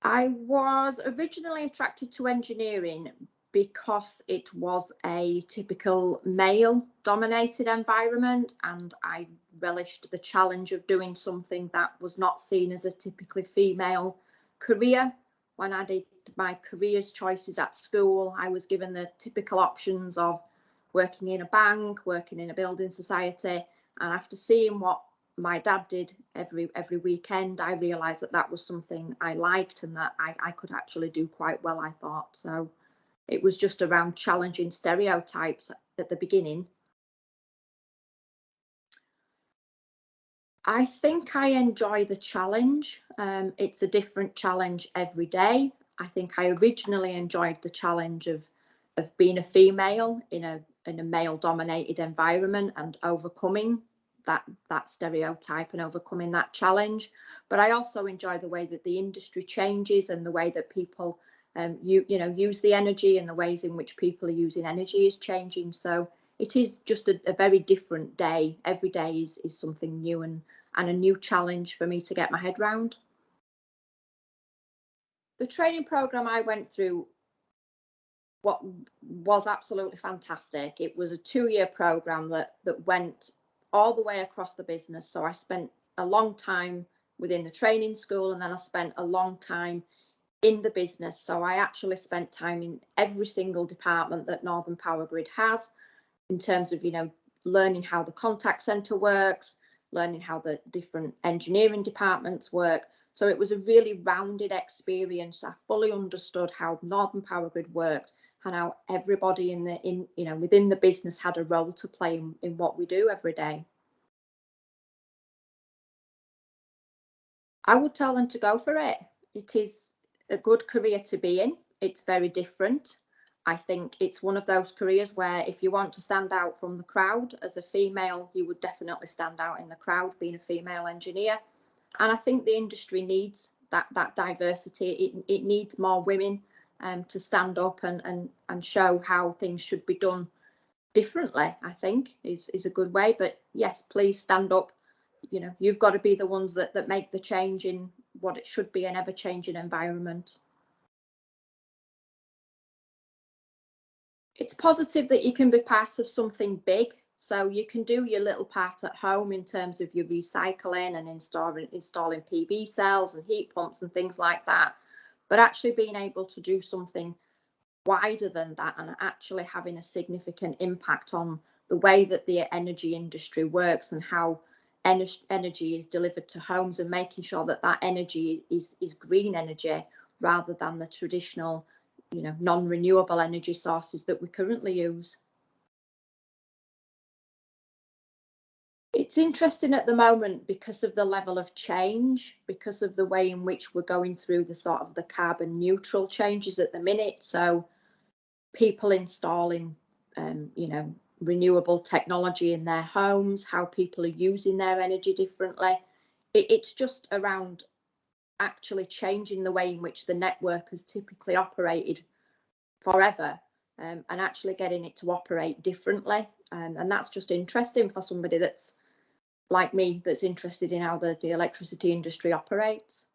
I was originally attracted to engineering because it was a typical male-dominated environment, and I relished the challenge of doing something that was not seen as a typically female career. When I did my careers choices at school, I was given the typical options of working in a bank, working in a building society, and after seeing what my dad did every weekend, I realised that that was something I liked and that I could actually do quite well, I thought. So it was just around challenging stereotypes at the beginning. I think I enjoy the challenge. It's a different challenge every day. I think I originally enjoyed the challenge of being a female in a male-dominated environment and overcoming that stereotype and overcoming that challenge. But I also enjoy the way that the industry changes and the way that people use the energy, and the ways in which people are using energy is changing. So it is just a very different day. Every day is something new and a new challenge for me to get my head round. The training program I went through what was absolutely fantastic. It was a 2-year program that went all the way across the business. So I spent a long time within the training school, and then I spent a long time in the business. So I actually spent time in every single department that Northern Powergrid has, in terms of, learning how the contact centre works, learning how the different engineering departments work. So it was a really rounded experience. I fully understood how Northern Powergrid worked and how everybody within the business had a role to play in what we do every day. I would tell them to go for it. It is a good career to be in. It's very different. I think it's one of those careers where if you want to stand out from the crowd as a female, you would definitely stand out in the crowd being a female engineer. And I think the industry needs that diversity. It needs more women to stand up and show how things should be done differently, I think is a good way. But yes, please stand up. You've got to be the ones that make the change in what it should be an ever-changing environment. It's positive that you can be part of something big. So you can do your little part at home in terms of your recycling and installing PV cells and heat pumps and things like that. But actually being able to do something wider than that and actually having a significant impact on the way that the energy industry works and how energy is delivered to homes, and making sure that that energy is green energy rather than the traditional non-renewable energy sources that we currently use. It's interesting at the moment because of the level of change, because of the way in which we're going through the sort of the carbon neutral changes at the minute. So people installing renewable technology in their homes, how people are using their energy differently. It's just around actually changing the way in which the network has typically operated forever, and actually getting it to operate differently. And that's just interesting for somebody that's like me, that's interested in how the electricity industry operates.